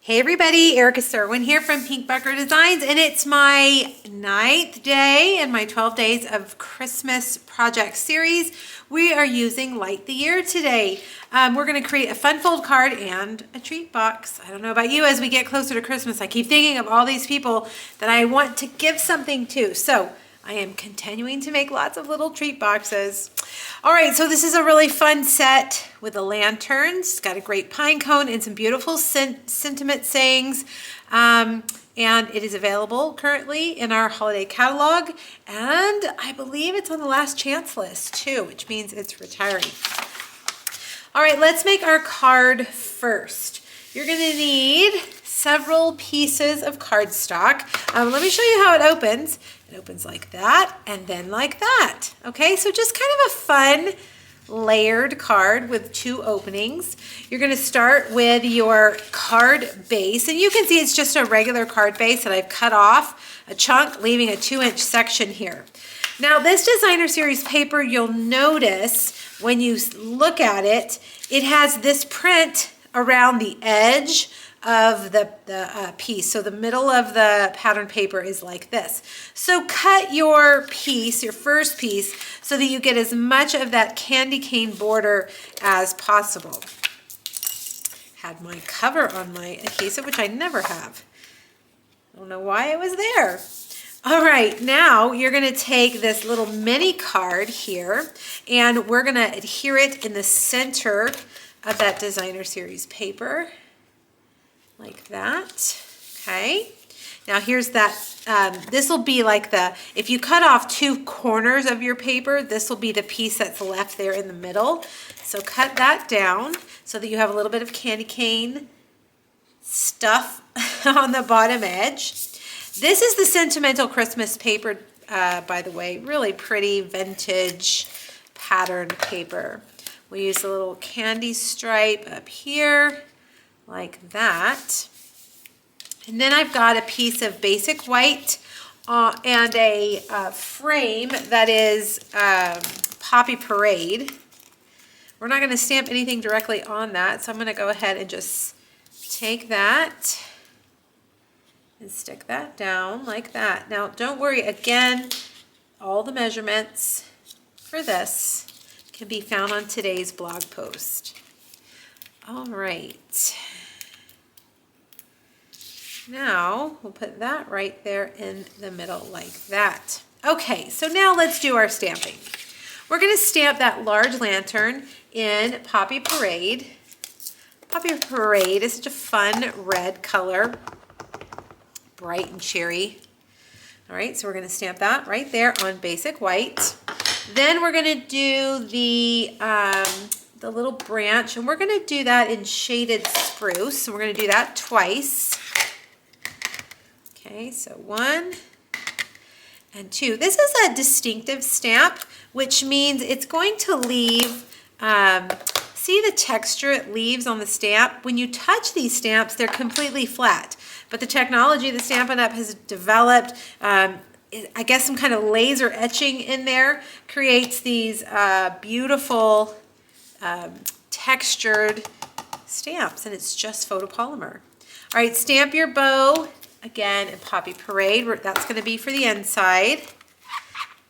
Hey everybody, Erica Serwin here from Pink Bucker Designs, and it's my 9th day in my 12 days of Christmas project series. We are using Light the Year today. We're going to create a fun fold card and a treat box. I don't know about you, as we get closer to Christmas, I keep thinking of all these people that I want to give something to. So I am continuing to make lots of little treat boxes. All right, so this is a really fun set with the lanterns. It's got a great pine cone and some beautiful sentiment sayings. And it is available currently in our holiday catalog. And I believe it's on the last chance list too, which means it's retiring. All right, let's make our card first. You're gonna need several pieces of cardstock. Let me show you how it opens. It opens like that and then like that. Okay, so just kind of a fun layered card with two openings. You're going to start with your card base, and you can see it's just a regular card base that I've cut off a chunk, leaving a 2-inch section here. Now this designer series paper, you'll notice when you look at it, it has this print around the edge of the piece. So the middle of the pattern paper is like this. So cut your piece, your first piece, so that you get as much of that candy cane border as possible. Had my cover on my adhesive, which I never have. I don't know why it was there. All right, now you're gonna take this little mini card here, and we're gonna adhere it in the center of that designer series paper. Like that, okay? Now here's that, this will be like if you cut off two corners of your paper, this will be the piece that's left there in the middle. So cut that down so that you have a little bit of candy cane stuff on the bottom edge. This is the Sentimental Christmas paper, by the way, really pretty vintage pattern paper. We use a little candy stripe up here, like that. And then I've got a piece of basic white and a frame that is Poppy Parade. We're not going to stamp anything directly on that, so I'm going to go ahead and just take that and stick that down like that. Now don't worry, again, all the measurements for this can be found on today's blog post. All right. Now we'll put that right there in the middle like that. Okay, so now let's do our stamping. We're going to stamp that large lantern in Poppy Parade. Poppy Parade is such a fun red color, bright and cheery. All right, so we're going to stamp that right there on basic white. Then we're going to do the little branch, and we're going to do that in shaded spruce. So we're going to do that twice. Okay, so 1 and 2. This is a distinctive stamp, which means it's going to leave, see the texture it leaves on the stamp? When you touch these stamps, they're completely flat. But the technology that Stampin' Up! Has developed, I guess some kind of laser etching in there, creates these beautiful textured stamps, and it's just photopolymer. All right, stamp your bow again in Poppy Parade. That's going to be for the inside.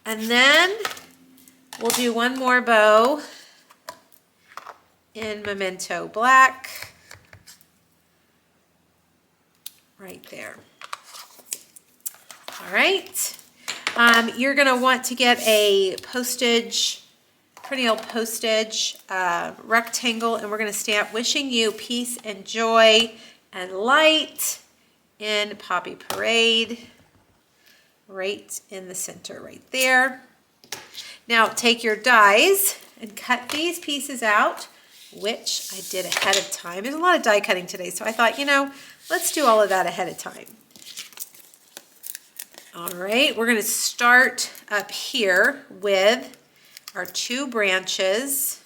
And then we'll do one more bow in Memento Black. Right there. All right. You're going to want to get a postage, pretty old postage rectangle, and we're going to stamp "Wishing you peace and joy and light" in Poppy Parade, right in the center, right there. Now take your dies and cut these pieces out, which I did ahead of time. There's a lot of die cutting today, so I thought, you know, let's do all of that ahead of time. All right, we're going to start up here with our 2 branches.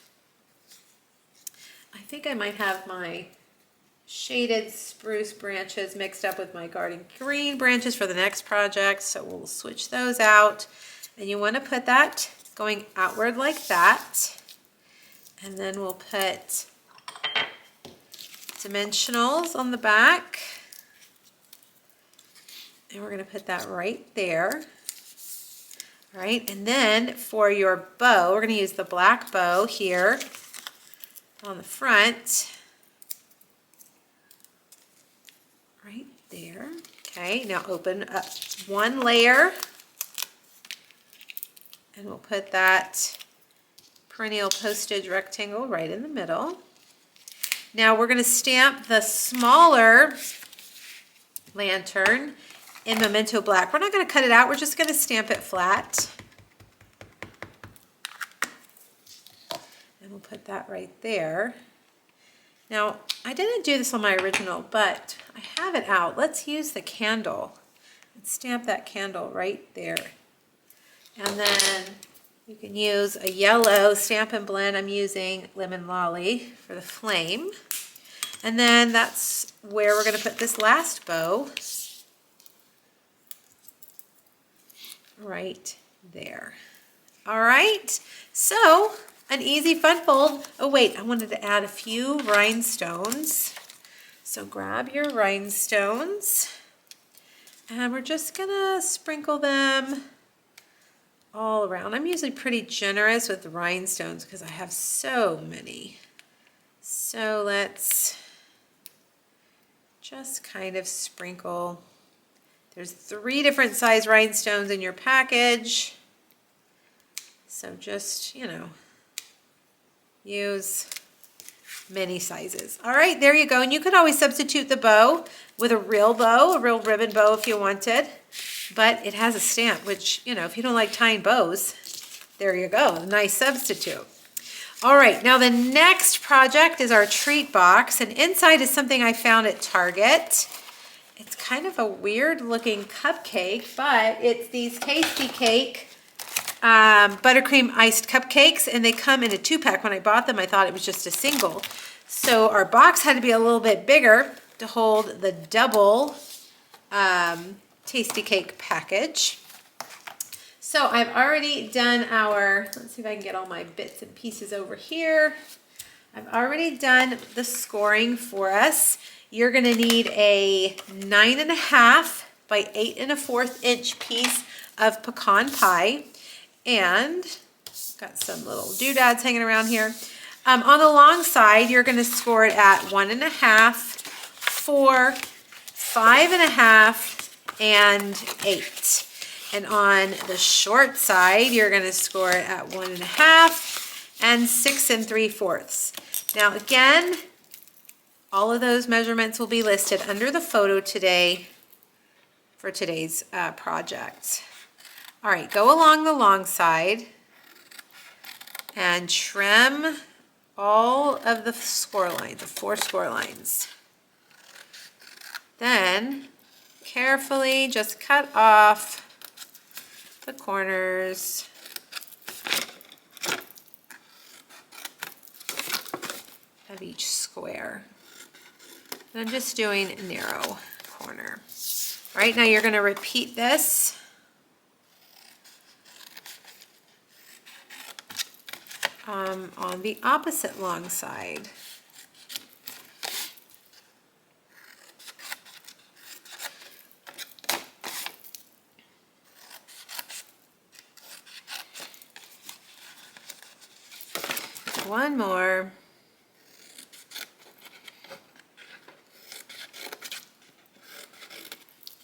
I think I might have my shaded spruce branches mixed up with my garden green branches for the next project, so we'll switch those out. And you want to put that going outward like that, and then we'll put dimensionals on the back. And we're going to put that right there. All right, and then for your bow, we're going to use the black bow here on the front. Right there. Okay, now open up one layer. And we'll put that perennial postage rectangle right in the middle. Now we're going to stamp the smaller lantern in Memento Black. We're not going to cut it out, we're just going to stamp it flat. And we'll put that right there. Now, I didn't do this on my original, but I have it out. Let's use the candle and stamp that candle right there. And then you can use a yellow Stampin' Blend. I'm using Lemon Lolly for the flame. And then that's where we're going to put this last bow. Right there. All right, so an easy fun fold. Oh wait, I wanted to add a few rhinestones. So grab your rhinestones and we're just gonna sprinkle them all around. I'm usually pretty generous with rhinestones because I have so many. So let's just kind of sprinkle. There's 3 different size rhinestones in your package. So just, you know, use many sizes. All right, there you go. And you could always substitute the bow with a real ribbon bow if you wanted. But it has a stamp, which, you know, if you don't like tying bows, there you go. A nice substitute. All right, now the next project is our treat box. And inside is something I found at Target. It's kind of a weird looking cupcake, but it's these Tasty Cake buttercream iced cupcakes, and they come in a 2-pack. When I bought them, I thought it was just a single. So our box had to be a little bit bigger to hold the double Tasty Cake package. So I've already done our, let's see if I can get all my bits and pieces over here. I've already done the scoring for us. You're going to need a 9.5 by 8 1/4 inch piece of pecan pie. And got some little doodads hanging around here. On the long side, you're going to score it at 1.5, 4, 5.5, and 8. And on the short side, you're going to score it at 1.5 and 6 3/4. Now again, all of those measurements will be listed under the photo today for today's project. All right, go along the long side and trim all of the score lines, the 4 score lines. Then carefully just cut off the corners of each square. And I'm just doing a narrow corner. All right, now you're going to repeat this on the opposite long side. One more.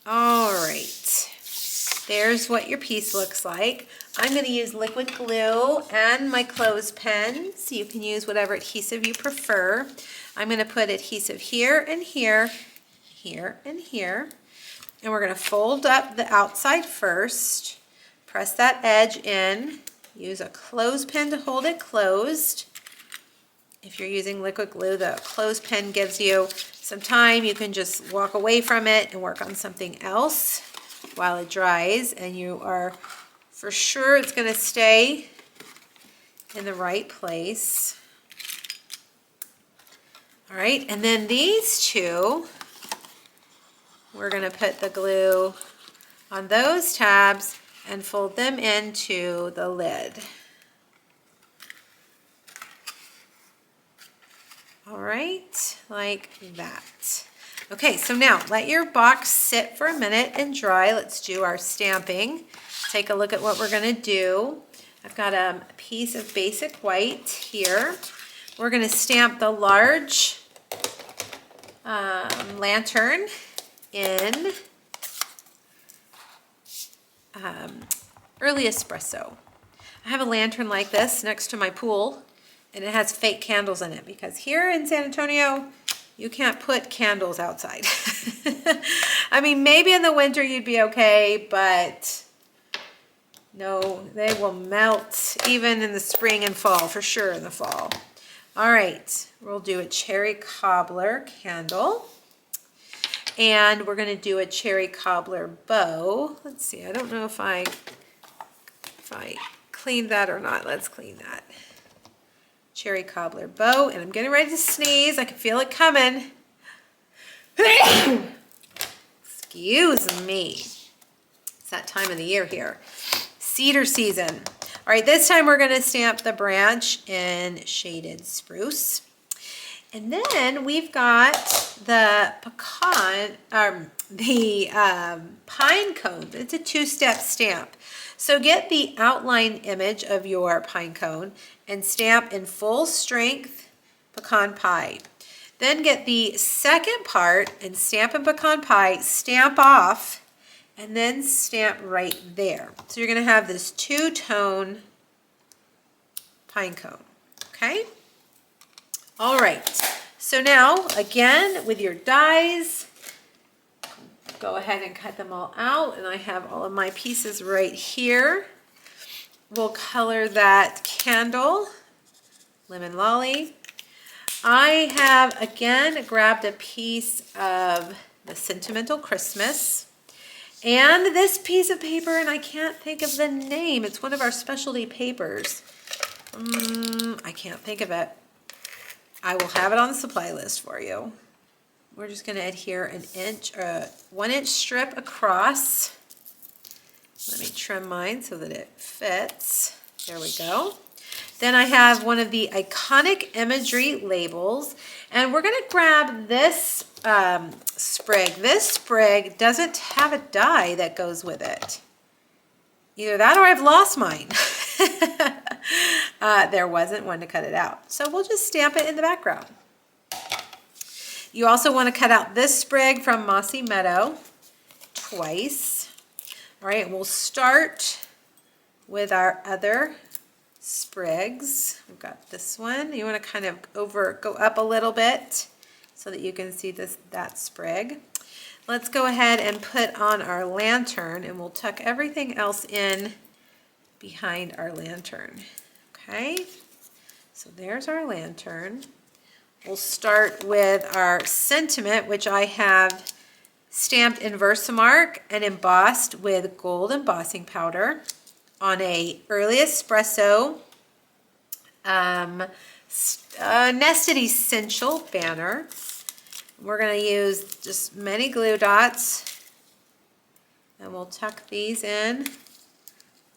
All right, there's what your piece looks like. I'm going to use liquid glue and my clothespin, so you can use whatever adhesive you prefer. I'm going to put adhesive here and here, here and here, and we're going to fold up the outside first, press that edge in, use a clothespin to hold it closed. If you're using liquid glue, the clothespin gives you some time. You can just walk away from it and work on something else while it dries, and you are for sure it's going to stay in the right place. All right, and then these two, we're going to put the glue on those tabs and fold them into the lid. All right, like that. Okay, so now let your box sit for a minute and dry. Let's do our stamping. Take a look at what we're gonna do. I've got a piece of basic white here. We're gonna stamp the large lantern in Early Espresso. I have a lantern like this next to my pool, and it has fake candles in it because here in San Antonio, you can't put candles outside. I mean, maybe in the winter you'd be okay, but no, they will melt even in the spring and fall, for sure in the fall. All right, we'll do a cherry cobbler candle. And we're gonna do a cherry cobbler bow. Let's see, I don't know if I cleaned that or not. Let's clean that. Cherry cobbler bow, and I'm getting ready to sneeze. I can feel it coming. Excuse me. It's that time of the year here. Cedar season. All right, this time we're gonna stamp the branch in Shaded Spruce. And then we've got the pine cone. It's a two-step stamp. So get the outline image of your pine cone and stamp in full strength pecan pie. Then get the second part and stamp in pecan pie, stamp off, and then stamp right there. So you're gonna have this two-tone pine cone, okay? All right, so now again with your dies, go ahead and cut them all out, and I have all of my pieces right here. We'll color that candle, Lemon Lolly. I have again grabbed a piece of the Sentimental Christmas and this piece of paper, and I can't think of the name. It's one of our specialty papers. I can't think of it. I will have it on the supply list for you. We're just going to adhere an inch, 1 inch strip across. Let me trim mine so that it fits. There we go. Then I have one of the iconic imagery labels, and we're going to grab this sprig. This sprig doesn't have a die that goes with it. Either that or I've lost mine. There wasn't one to cut it out. So we'll just stamp it in the background. You also want to cut out this sprig from Mossy Meadow twice. All right, we'll start with our other sprigs. We've got this one. You want to kind of go up a little bit so that you can see that sprig. Let's go ahead and put on our lantern, and we'll tuck everything else in behind our lantern. Okay, so there's our lantern. We'll start with our sentiment, which I have stamped in Versamark and embossed with gold embossing powder on a Early Espresso Nested Essential banner. We're going to use just many glue dots, and we'll tuck these in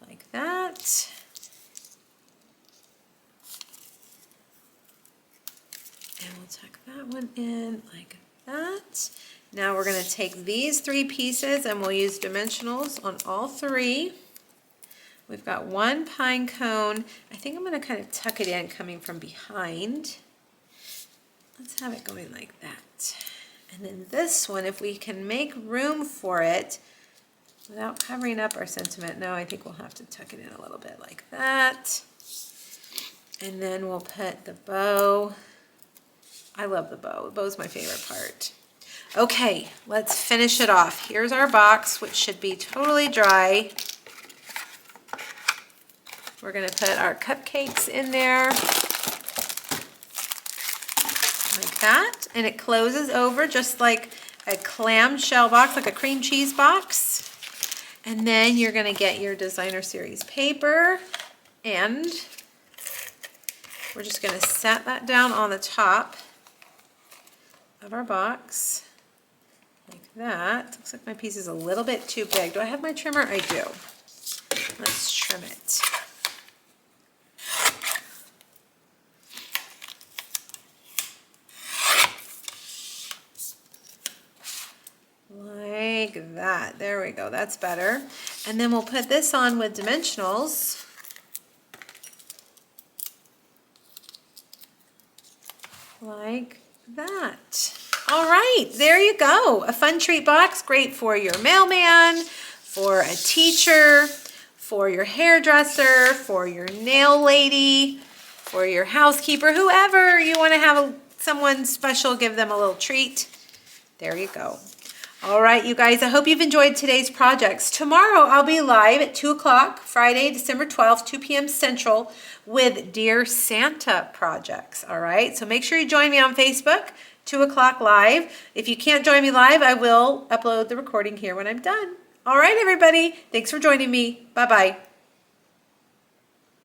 like that. And we'll tuck that one in like that. Now we're going to take these 3 pieces and we'll use dimensionals on all 3. We've got one pine cone. I think I'm going to kind of tuck it in coming from behind. Let's have it going like that. And then this one, if we can make room for it without covering up our sentiment. No, I think we'll have to tuck it in a little bit like that. And then we'll put the bow. I love the bow. The bow's my favorite part. Okay, let's finish it off. Here's our box, which should be totally dry. We're going to put our cupcakes in there like that, and it closes over just like a clamshell box, like a cream cheese box. And then you're going to get your Designer Series paper, and we're just going to set that down on the top of our box like that. Looks like my piece is a little bit too big. Do I have my trimmer? I do. Let's trim it. Like that. There we go. That's better. And then we'll put this on with dimensionals. Like that. All right, there you go. A fun treat box, great for your mailman, for a teacher, for your hairdresser, for your nail lady, for your housekeeper, whoever you want to have someone special, give them a little treat. There you go. All right, you guys, I hope you've enjoyed today's projects. Tomorrow I'll be live at 2 o'clock, Friday, December 12th, 2 p.m. Central, with Dear Santa projects. All right, so make sure you join me on Facebook, 2 o'clock live. If you can't join me live, I will upload the recording here when I'm done. All right, everybody, thanks for joining me. Bye-bye.